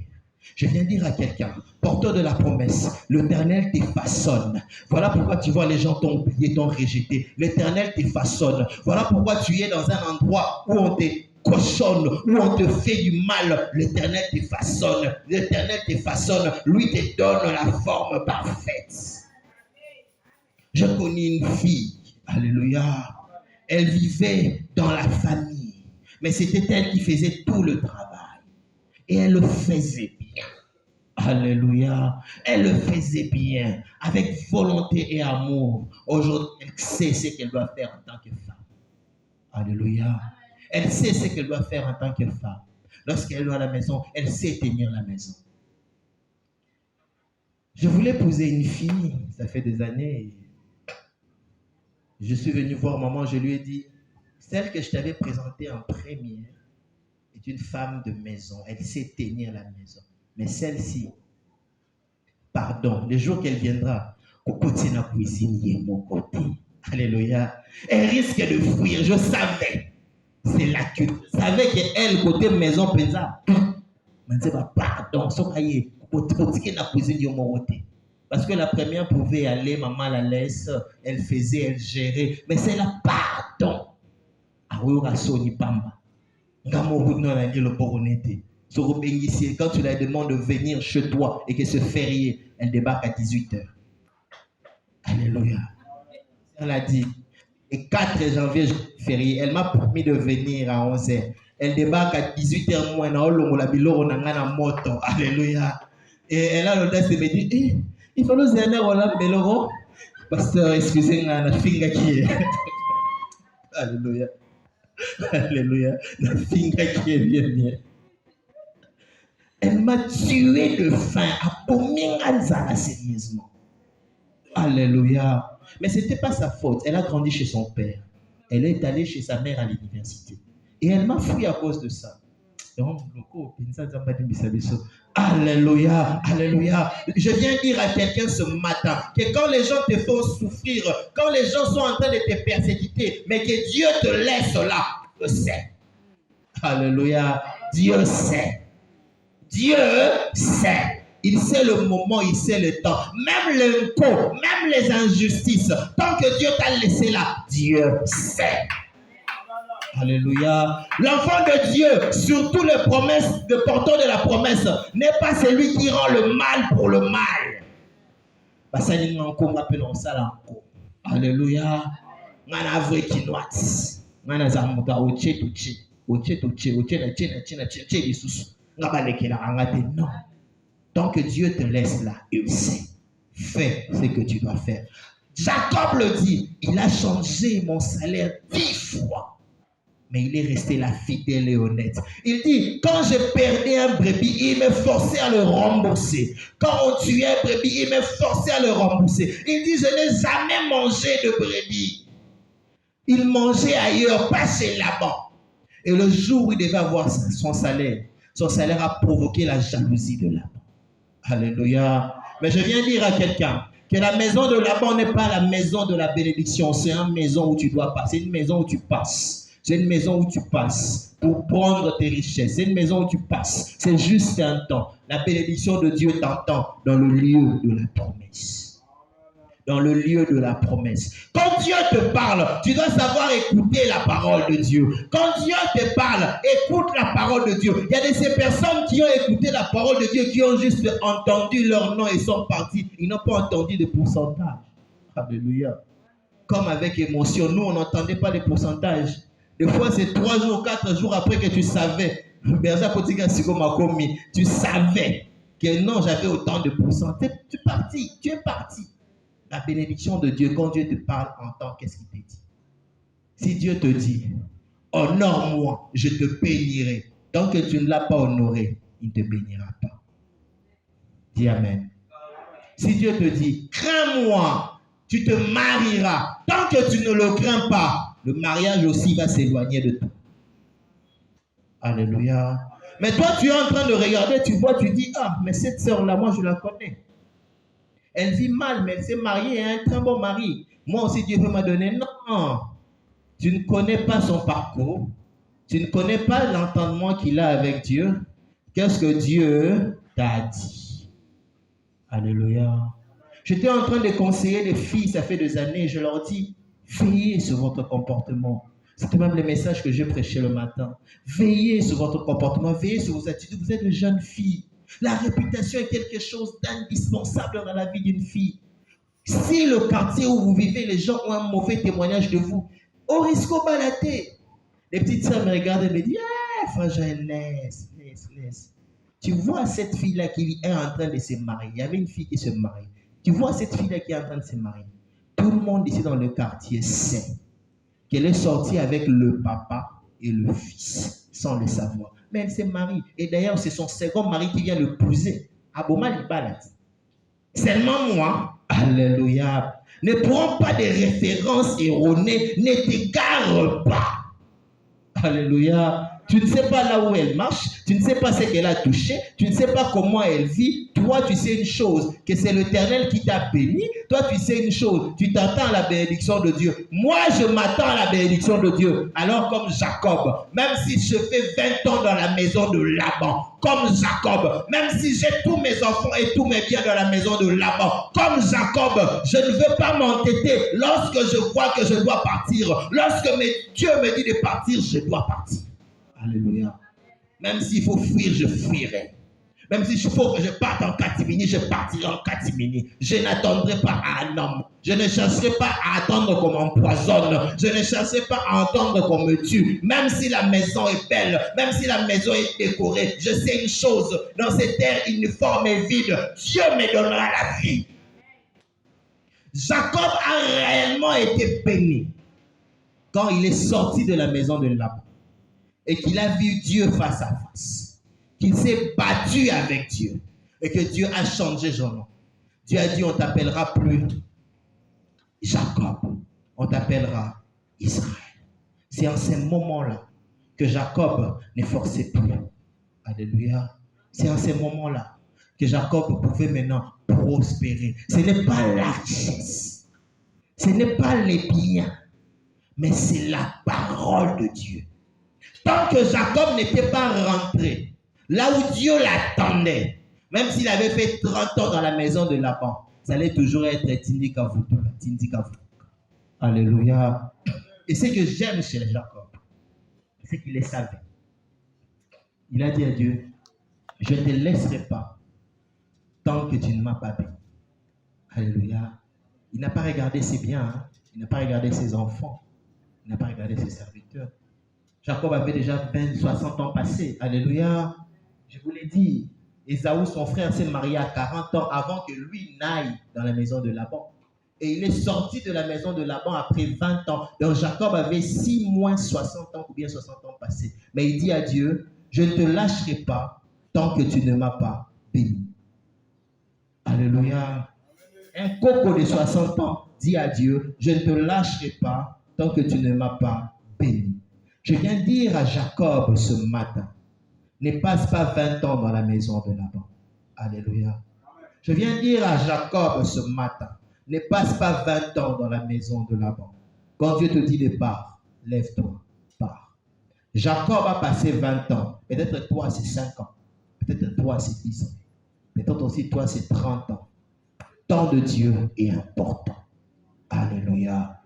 Je viens dire à quelqu'un, porteur de la promesse, l'Éternel te façonne. Voilà pourquoi tu vois les gens t'ont oublié, t'ont rejeté. L'Éternel te façonne. Voilà pourquoi tu es dans un endroit où on te cochonne, où on te fait du mal. L'Éternel te façonne. L'Éternel te façonne. Lui te donne la forme parfaite. Je connais une fille, alléluia. Elle vivait dans la famille, mais c'était elle qui faisait tout le travail. Et elle le faisait bien. Alléluia. Elle le faisait bien, avec volonté et amour. Aujourd'hui, elle sait ce qu'elle doit faire en tant que femme. Alléluia. Elle sait ce qu'elle doit faire en tant que femme. Lorsqu'elle est à la maison, elle sait tenir la maison. Je voulais épouser une fille, ça fait des années. Je suis venu voir maman, je lui ai dit, celle que je t'avais présentée en première est une femme de maison. Elle sait tenir la maison. Mais celle-ci, pardon, le jour qu'elle viendra, côté la cuisine, il est mon côté. Alléluia. Elle risque de fuir. Je savais. C'est là que je savais qu'elle, côté maison, pensa. Je me disais, pardon, côté la cuisine, il est mon côté. Parce que la première pouvait aller, maman la laisse, elle faisait, elle gérait. Mais c'est là, pardon. Ah oui, on a sonné pamba. Quand tu la demandes de venir chez toi et que ce férié, elle débarque à 18h. Alléluia. Elle a dit, le 4 janvier, férié, elle m'a promis de venir à 11h. Elle débarque à 18h moins, alléluia. Et elle a l'audace de me dire, il faut nous aider à Beloro. Pasteur, excusez-moi, la finger qui est. Alléluia. Alléluia. La finger qui est bien, bien. Elle m'a tué de faim. Sérieusement. Alléluia. Mais ce n'était pas sa faute. Elle a grandi chez son père. Elle est allée chez sa mère à l'université. Et elle m'a fui à cause de ça. Alléluia, alléluia. Je viens dire à quelqu'un ce matin que quand les gens te font souffrir, quand les gens sont en train de te persécuter, mais que Dieu te laisse là, Dieu sait. Alléluia. Dieu sait. Dieu sait. Il sait le moment, il sait le temps. Même l'impôt, même les injustices, tant que Dieu t'a laissé là, Dieu sait. Alléluia. L'enfant de Dieu, surtout les promesses, le porteur de la promesse, n'est pas celui qui rend le mal pour le mal. Alléluia. Non. Tant que Dieu te laisse là, il sait. Fais ce que tu dois faire. Jacob le dit, il a changé mon salaire 10 fois. Mais il est resté là fidèle et honnête. Il dit, quand je perdais un brebis, il me forçait à le rembourser. Quand on tuait un brebis, il me forçait à le rembourser. Il dit, je n'ai jamais mangé de brebis. Il mangeait ailleurs, pas chez Laban. Et le jour où il devait avoir son salaire a provoqué la jalousie de Laban. Alléluia. Mais je viens dire à quelqu'un que la maison de Laban n'est pas la maison de la bénédiction. C'est une maison où tu dois passer. C'est une maison où tu passes. C'est une maison où tu passes pour prendre tes richesses. C'est une maison où tu passes. C'est juste un temps. La bénédiction de Dieu t'entend dans le lieu de la promesse. Dans le lieu de la promesse. Quand Dieu te parle, tu dois savoir écouter la parole de Dieu. Quand Dieu te parle, écoute la parole de Dieu. Il y a de ces personnes qui ont écouté la parole de Dieu, qui ont juste entendu leur nom et sont partis. Ils n'ont pas entendu de pourcentage. Alléluia. Comme avec émotion, nous, on n'entendait pas les pourcentages. Des fois, c'est 3 jours, 4 jours après que tu savais Berza Potika Sikomakomi, tu savais que non, j'avais autant de pourcents. Tu es parti. La bénédiction de Dieu, quand Dieu te parle en temps, qu'est-ce qu'il te dit? Si Dieu te dit, honore-moi, je te bénirai. Tant que tu ne l'as pas honoré, il ne te bénira pas. Dis Amen. Si Dieu te dit, crains-moi, tu te marieras. Tant que tu ne le crains pas, le mariage aussi va s'éloigner de toi. Alléluia. Mais toi, tu es en train de regarder, tu vois, tu dis, ah, mais cette sœur-là, moi, je la connais. Elle vit mal, mais elle s'est mariée à un très bon mari. Moi aussi, Dieu veut me donner. Non, tu ne connais pas son parcours. Tu ne connais pas l'entendement qu'il a avec Dieu. Qu'est-ce que Dieu t'a dit? Alléluia. J'étais en train de conseiller les filles, ça fait des années, je leur dis, veillez sur votre comportement. C'est même le message que je prêchais le matin. Veillez sur votre comportement, veillez sur vos attitudes. Vous êtes de jeunes filles. La réputation est quelque chose d'indispensable dans la vie d'une fille. Si le quartier où vous vivez, les gens ont un mauvais témoignage de vous, au risque au balaté. Les petites sœurs me regardent et me disent, ah, frangin, laisse. Tu vois cette fille-là qui est en train de se marier. Il y avait une fille qui se marie. Tu vois cette fille-là qui est en train de se marier. Tout le monde ici dans le quartier sait qu'elle est sortie avec le papa et le fils, sans le savoir. Mais elle se marie. Et d'ailleurs, c'est son second mari qui vient l'épouser. Aboma Libalat. Seulement moi, alléluia, ne prends pas des références erronées, ne t'égare pas. Alléluia. Tu ne sais pas là où elle marche, tu ne sais pas ce qu'elle a touché, tu ne sais pas comment elle vit. Toi, tu sais une chose, que c'est l'Éternel qui t'a béni. Toi, tu sais une chose, tu t'attends à la bénédiction de Dieu. Moi, je m'attends à la bénédiction de Dieu. Alors, comme Jacob, même si je fais 20 ans dans la maison de Laban, comme Jacob, même si j'ai tous mes enfants et tous mes biens dans la maison de Laban, comme Jacob, je ne veux pas m'entêter lorsque je vois que je dois partir. Lorsque Dieu me dit de partir, je dois partir. Alléluia. Même s'il faut fuir, je fuirai. Même s'il faut que je parte en catimini, je partirai en catimini. Je n'attendrai pas à un homme. Je ne chercherai pas à attendre qu'on m'empoisonne. Je ne chercherai pas à attendre qu'on me tue. Même si la maison est belle, même si la maison est décorée, je sais une chose. Dans cette terre uniforme et vide, Dieu me donnera la vie. Jacob a réellement été béni quand il est sorti de la maison de Laban et qu'il a vu Dieu face à face, qu'il s'est battu avec Dieu et que Dieu a changé son nom. Dieu a dit, on ne t'appellera plus Jacob, on t'appellera Israël. C'est en ces moments-là que Jacob ne forçait plus. Alléluia. C'est en ces moments-là que Jacob pouvait maintenant prospérer. Ce n'est pas la richesse, ce n'est pas les biens, mais c'est la parole de Dieu. Tant que Jacob n'était pas rentré là où Dieu l'attendait, même s'il avait fait 30 ans dans la maison de Laban, ça allait toujours être Tindikavuka. Alléluia. Et ce que j'aime chez Jacob, c'est qu'il le savait. Il a dit à Dieu, je ne te laisserai pas tant que tu ne m'as pas béni. Alléluia. Il n'a pas regardé ses biens, hein? Il n'a pas regardé ses enfants, il n'a pas regardé ses serviteurs. Jacob avait déjà 60 ans passés. Alléluia. Je vous l'ai dit, Ésaü, son frère, s'est marié à 40 ans avant que lui n'aille dans la maison de Laban. Et il est sorti de la maison de Laban après 20 ans. Donc Jacob avait 6 mois, 60 ans ou bien 60 ans passés. Mais il dit à Dieu, je ne te lâcherai pas tant que tu ne m'as pas béni. Alléluia. Un coco de 60 ans dit à Dieu, je ne te lâcherai pas tant que tu ne m'as pas béni. Je viens dire à Jacob ce matin, ne passe pas 20 ans dans la maison de Laban. Alléluia. Je viens dire à Jacob ce matin, ne passe pas 20 ans dans la maison de Laban. Quand Dieu te dit de pars, lève-toi, pars. Jacob a passé 20 ans. Peut-être toi c'est 5 ans. Peut-être toi c'est 10 ans. Peut-être aussi toi c'est 30 ans. Le temps de Dieu est important. Alléluia.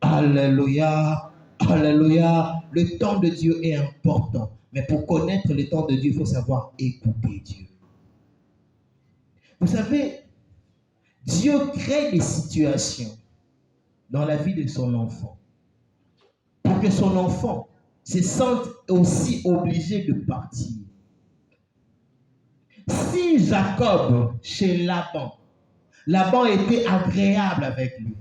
Alléluia. Alléluia. Le temps de Dieu est important. Mais pour connaître le temps de Dieu, il faut savoir écouter Dieu. Vous savez, Dieu crée des situations dans la vie de son enfant pour que son enfant se sentent aussi obligés de partir. Si Jacob, chez Laban, Laban était agréable avec lui,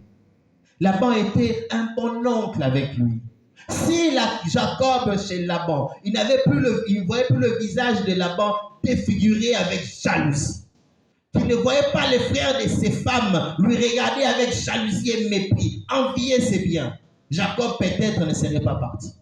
Laban était un bon oncle avec lui. Si Jacob chez Laban, il ne voyait plus le visage de Laban défiguré avec jalousie. Il ne voyait pas les frères de ses femmes lui regarder avec jalousie et mépris, envier ses biens. Jacob peut-être ne serait pas parti.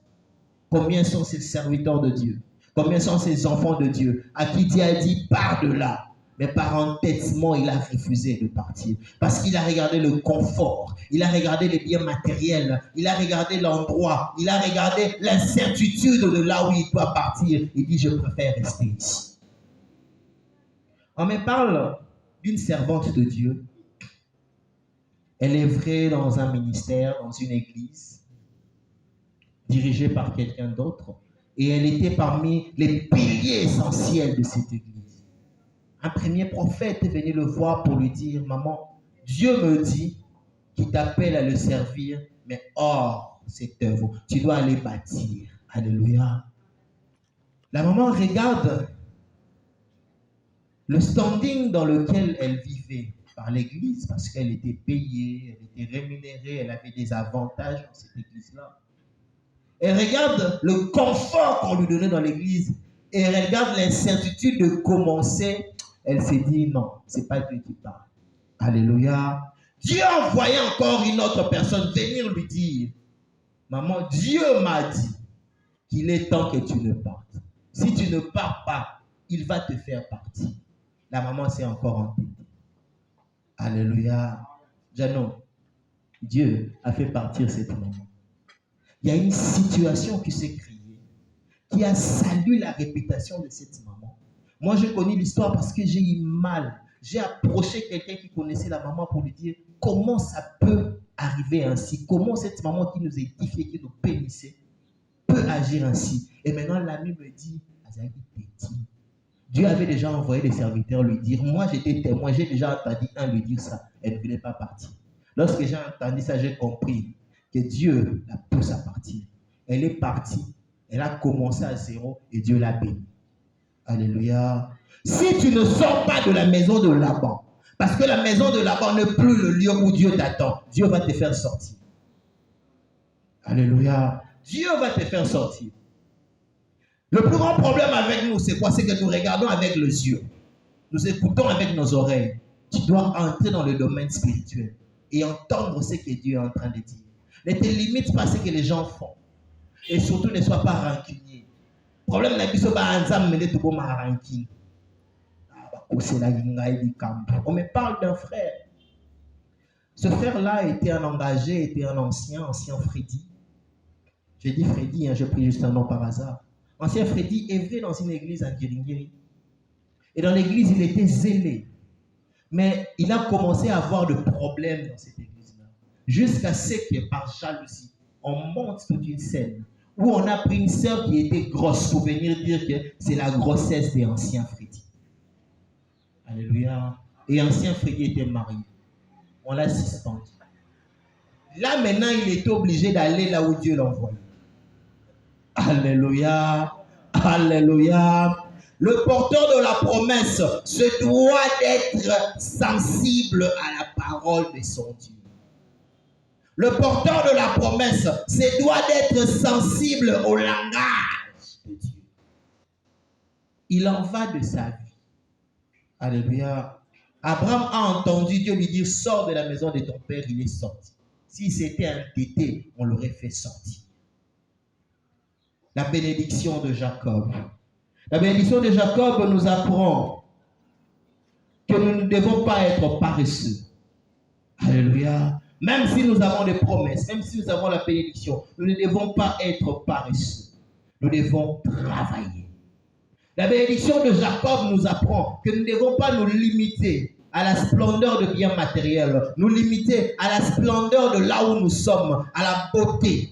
Combien sont ces serviteurs de Dieu? Combien sont ces enfants de Dieu à qui Dieu a dit pars de là? Mais par entêtement, il a refusé de partir. Parce qu'il a regardé le confort, il a regardé les biens matériels, il a regardé l'endroit, il a regardé l'incertitude de là où il doit partir. Il dit, je préfère rester ici. On me parle d'une servante de Dieu. Elle est vraie dans un ministère, dans une église, dirigée par quelqu'un d'autre. Et elle était parmi les piliers essentiels de cette église. Un premier prophète est venu le voir pour lui dire, maman, Dieu me dit qu'il t'appelle à le servir, mais hors cette œuvre, tu dois aller bâtir. Alléluia. La maman regarde le standing dans lequel elle vivait par l'église, parce qu'elle était payée, elle était rémunérée, elle avait des avantages dans cette église-là. Elle regarde le confort qu'on lui donnait dans l'église et elle regarde l'incertitude de commencer. Elle s'est dit, non, ce n'est pas Dieu qui parle. Alléluia. Dieu envoyait encore une autre personne venir lui dire, maman, Dieu m'a dit qu'il est temps que tu ne partes. Si tu ne pars pas, il va te faire partir. La maman s'est encore entêtée. Alléluia. Janon, Dieu a fait partir cette maman. Il y a une situation qui s'est créée, qui a sali la réputation de cette maman. Moi, je connais l'histoire parce que j'ai eu mal. J'ai approché quelqu'un qui connaissait la maman pour lui dire comment ça peut arriver ainsi. Comment cette maman qui nous édifiait, qui nous bénissait, peut agir ainsi. Et maintenant, l'ami me dit, Dieu avait déjà envoyé des serviteurs lui dire, moi j'étais témoin, j'ai déjà entendu un lui dire ça. Elle ne voulait pas partir. Lorsque j'ai entendu ça, j'ai compris que Dieu la pousse à partir. Elle est partie, elle a commencé à zéro et Dieu l'a bénie. Alléluia. Si tu ne sors pas de la maison de Laban, parce que la maison de Laban n'est plus le lieu où Dieu t'attend, Dieu va te faire sortir. Alléluia. Dieu va te faire sortir. Le plus grand problème avec nous, c'est quoi? C'est que nous regardons avec les yeux. Nous écoutons avec nos oreilles. Tu dois entrer dans le domaine spirituel et entendre ce que Dieu est en train de dire. Ne te limite pas à ce que les gens font. Et surtout, ne sois pas rancunier. Le problème, c'est que on me parle d'un frère. Ce frère-là était un engagé, était un ancien Freddy. J'ai dit Freddy, hein, je prie juste un nom par hasard. Ancien Freddy œuvrait dans une église à Giringiri. Et dans l'église, il était zélé. Mais il a commencé à avoir de problèmes dans cette église-là. Jusqu'à ce que, par jalousie, on monte toute une scène où on a pris une sœur qui était grosse pour venir dire que c'est la grossesse des anciens Freddy. Alléluia. Et ancien Freddy était marié. On l'a suspendu. Là, maintenant, il est obligé d'aller là où Dieu l'envoie. Alléluia. Alléluia. Le porteur de la promesse se doit d'être sensible à la parole de son Dieu. Le porteur de la promesse se doit d'être sensible au langage de Dieu. Il en va de sa vie. Alléluia. Abraham a entendu Dieu lui dire, sors de la maison de ton père, il est sorti. S'il s'était entêté, on l'aurait fait sortir. La bénédiction de Jacob. La bénédiction de Jacob nous apprend que nous ne devons pas être paresseux. Alléluia. Même si nous avons des promesses, même si nous avons la bénédiction, nous ne devons pas être paresseux. Nous devons travailler. La bénédiction de Jacob nous apprend que nous ne devons pas nous limiter à la splendeur de biens matériels, nous limiter à la splendeur de là où nous sommes, à la beauté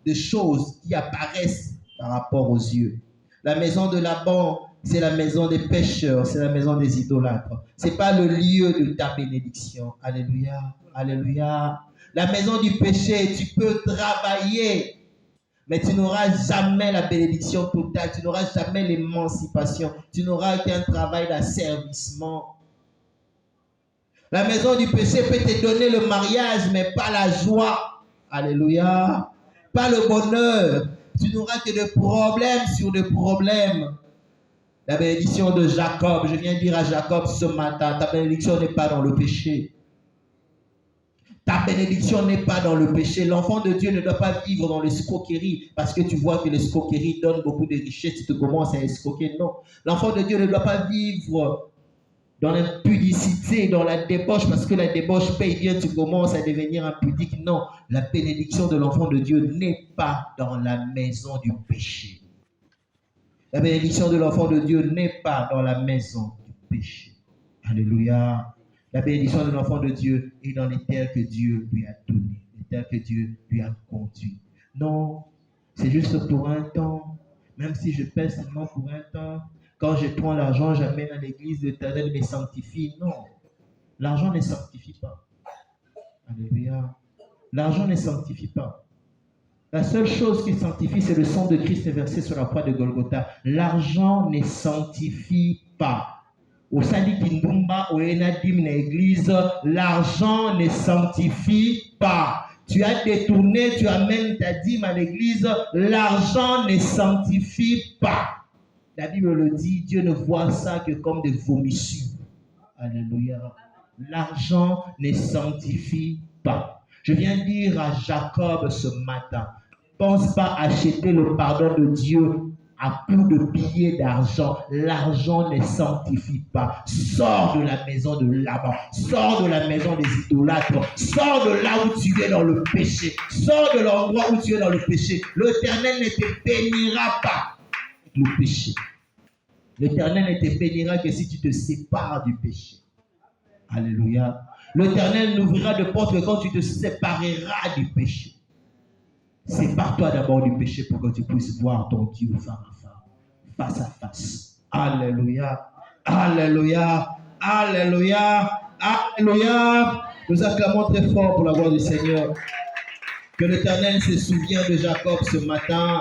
de choses qui apparaissent par rapport aux yeux. La maison de Laban, c'est la maison des pécheurs, c'est la maison des idolâtres. Ce n'est pas le lieu de ta bénédiction. Alléluia, alléluia. La maison du péché, tu peux travailler, Mais tu n'auras jamais la bénédiction totale, tu n'auras jamais l'émancipation, tu n'auras qu'un travail d'asservissement. La maison du péché peut te donner le mariage, mais pas la joie. Alléluia. Pas le bonheur. Tu n'auras que des problèmes sur des problèmes. La bénédiction de Jacob, je viens dire à Jacob ce matin, ta bénédiction n'est pas dans le péché. Ta bénédiction n'est pas dans le péché. L'enfant de Dieu ne doit pas vivre dans l'escroquerie parce que tu vois que l'escroquerie donne beaucoup de richesses, tu te commences à escroquer. Non. L'enfant de Dieu ne doit pas vivre dans l'impudicité, dans la débauche, parce que la débauche paye bien, tu commences à devenir impudique. Non, la bénédiction de l'enfant de Dieu n'est pas dans la maison du péché. La bénédiction de l'enfant de Dieu n'est pas dans la maison du péché. Alléluia. La bénédiction de l'enfant de Dieu est dans les terres que Dieu lui a données, les terres que Dieu lui a conduites. Non, c'est juste pour un temps, même si je paie seulement pour un temps. Quand je prends l'argent, j'amène à l'église, l'Éternel me sanctifie. Non, l'argent ne sanctifie pas. Alléluia. L'argent ne sanctifie pas. La seule chose qui sanctifie, c'est le sang de Christ versé sur la croix de Golgotha. L'argent ne sanctifie pas. Au Sadi Kindumba, au Enadim, l'église, l'argent ne sanctifie pas. Tu as détourné, tu amènes ta dîme à l'église, l'argent ne sanctifie pas. La Bible le dit, Dieu ne voit ça que comme des vomissures. Alléluia. L'argent ne sanctifie pas. Je viens dire à Jacob ce matin, pense pas acheter le pardon de Dieu à coup de billets d'argent. L'argent ne sanctifie pas. Sors de la maison de Laban. Sors de la maison des idolâtres. Sors de là où tu es dans le péché. Sors de l'endroit où tu es dans le péché. L'Éternel ne te bénira pas le péché. L'Éternel ne te bénira que si tu te sépares du péché. Alléluia. L'Éternel n'ouvrira de porte que quand tu te sépareras du péché. Sépare-toi d'abord du péché pour que tu puisses voir ton Dieu face à face. Alléluia. Alléluia. Alléluia. Alléluia. Nous acclamons très fort pour la gloire du Seigneur. Que l'Éternel se souvienne de Jacob ce matin.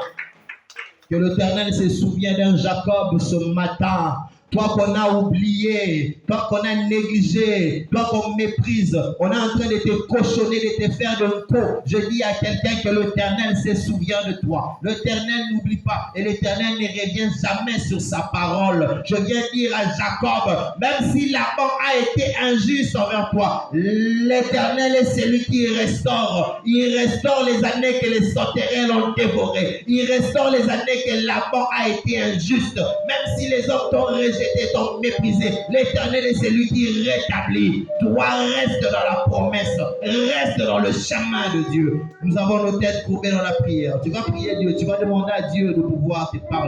Que l'Éternel se souvienne d'un Jacob ce matin. Toi qu'on a oublié, toi qu'on a négligé, toi qu'on méprise, on est en train de te cochonner, de te faire de co. Je dis à quelqu'un que l'Éternel se souvient de toi. L'Éternel n'oublie pas et l'Éternel ne revient jamais sur sa parole. Je viens dire à Jacob, même si Laban a été injuste envers toi, l'Éternel est celui qui restaure. Il restaure les années que les sauterelles ont dévorées. Il restaure les années que Laban a été injuste. Même si les hommes t'ont rejeté, t'ont méprisé, l'Éternel est celui qui rétablit. Toi, reste dans la promesse, reste dans le chemin de Dieu. Nous avons nos têtes courbées dans la prière. Tu vas prier Dieu, tu vas demander à Dieu de pouvoir te parler.